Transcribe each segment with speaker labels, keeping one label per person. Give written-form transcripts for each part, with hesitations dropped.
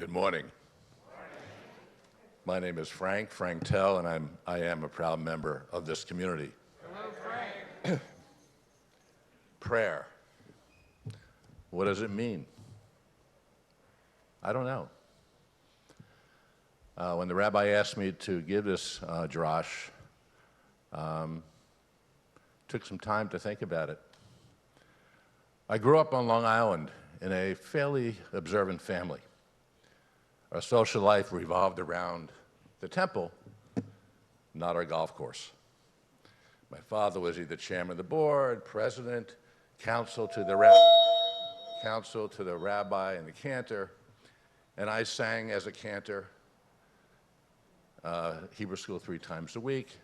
Speaker 1: Good morning. My name is Frank Tell, and I am a proud member of this community.
Speaker 2: Hello, Frank.
Speaker 1: Prayer. What does it mean? I don't know. When the rabbi asked me to give this drash, took some time to think about it. I grew up on Long Island in a fairly observant family. Our social life revolved around the temple, not our golf course. My father was either chairman of the board, president, counsel to the rabbi and the cantor, and I sang as a cantor Hebrew school 3 times a week,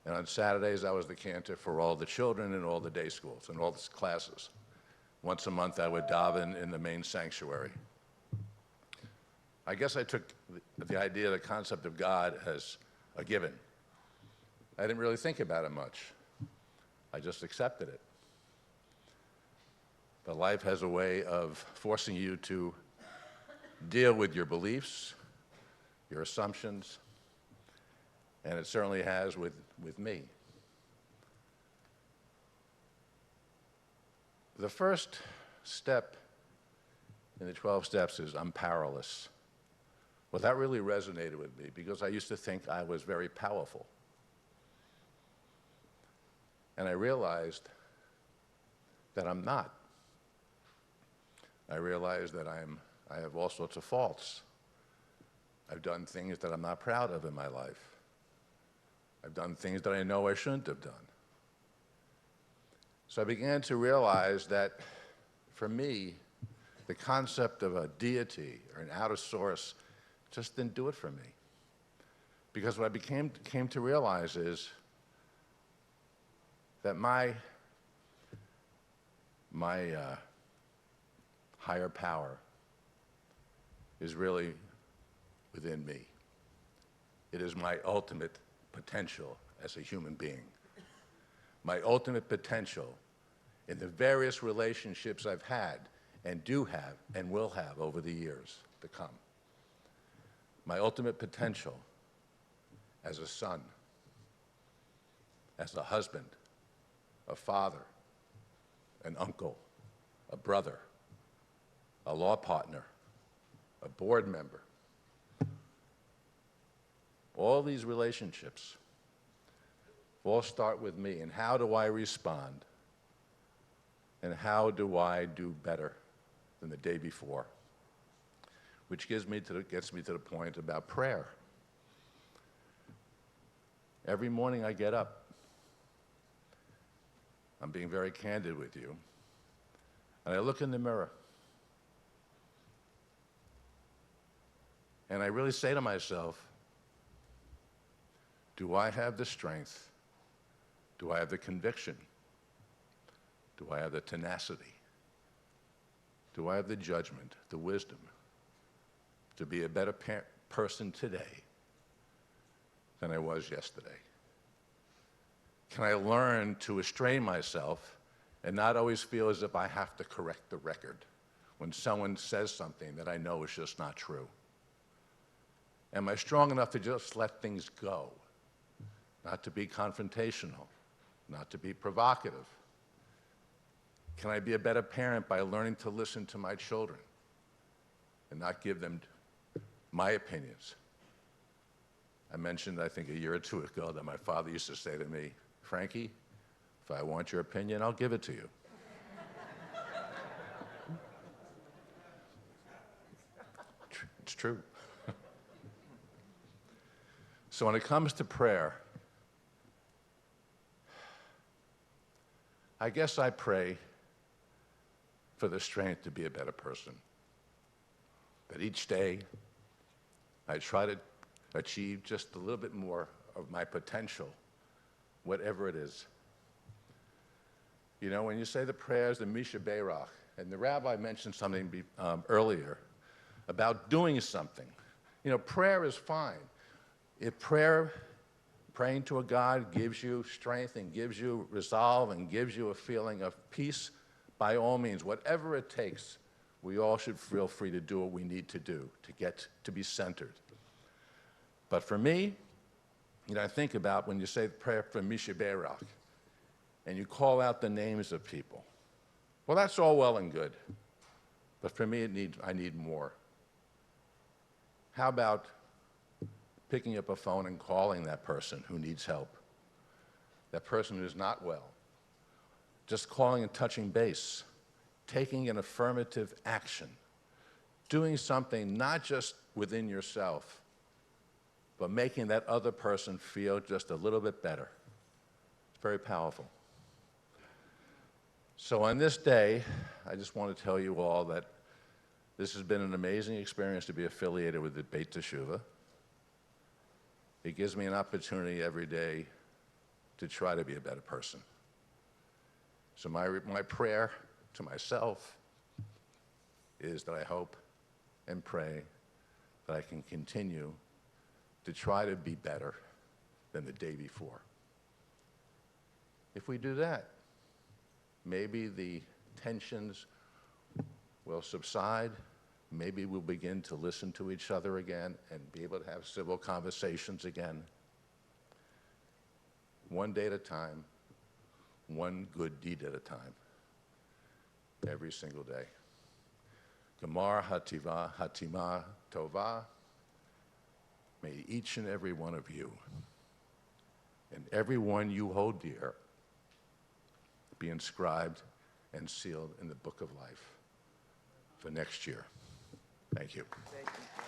Speaker 1: and on Saturdays I was the cantor for all the children in all the day schools and all the classes. Once a month I would daven in the main sanctuary. I guess I took the idea, the concept of God as a given. I didn't really think about it much. I just accepted it. But life has a way of forcing you to deal with your beliefs, your assumptions, and it certainly has with me. The first step in the 12 steps is I'm powerless. Well, that really resonated with me because I used to think I was very powerful. And I realized that I'm not. I realized that I have all sorts of faults. I've done things that I'm not proud of in my life. I've done things that I know I shouldn't have done. So I began to realize that for me, the concept of a deity or an outer source just didn't do it for me. Because what I came to realize is that my higher power is really within me. It is my ultimate potential as a human being. My ultimate potential in the various relationships I've had and do have and will have over the years to come. My ultimate potential as a son, as a husband, a father, an uncle, a brother, a law partner, a board member. All these relationships all start with me, and how do I respond? And how do I do better than the day before? Which gets me to the point about prayer. Every morning I get up. I'm being very candid with you. And I look in the mirror. And I really say to myself, do I have the strength? Do I have the conviction? Do I have the tenacity? Do I have the judgment, the wisdom to be a better person today than I was yesterday? Can I learn to restrain myself and not always feel as if I have to correct the record when someone says something that I know is just not true? Am I strong enough to just let things go, not to be confrontational, not to be provocative? Can I be a better parent by learning to listen to my children and not give them my opinions? I mentioned, I think a year or two ago, that my father used to say to me, Frankie, if I want your opinion, I'll give it to you. It's true. So when it comes to prayer, I guess I pray for the strength to be a better person. That each day I try to achieve just a little bit more of my potential, whatever it is. You know, when you say the prayers, the Misha Beirach, and the rabbi mentioned something earlier about doing something. You know, prayer is fine. If praying to a God gives you strength and gives you resolve and gives you a feeling of peace, by all means, whatever it takes, We all should feel free to do what we need to do to get to be centered. But for me, I think about when you say the prayer for Misha Berak, and you call out the names of people. Well, that's all well and good. But for me, I need more. How about picking up a phone and calling that person who needs help, that person who's not well, just calling and touching base, taking an affirmative action, doing something not just within yourself, but making that other person feel just a little bit better. It's very powerful. So on this day, I just want to tell you all that this has been an amazing experience to be affiliated with the Beit Teshuvah. It gives me an opportunity every day to try to be a better person. So my prayer to myself is that I hope and pray that I can continue to try to be better than the day before. If we do that, maybe the tensions will subside. Maybe we'll begin to listen to each other again and be able to have civil conversations again. One day at a time, one good deed at a time, every single day. Gemar Hatima Tova. May each and every one of you and everyone you hold dear be inscribed and sealed in the book of life for next year. Thank you.
Speaker 2: Thank you.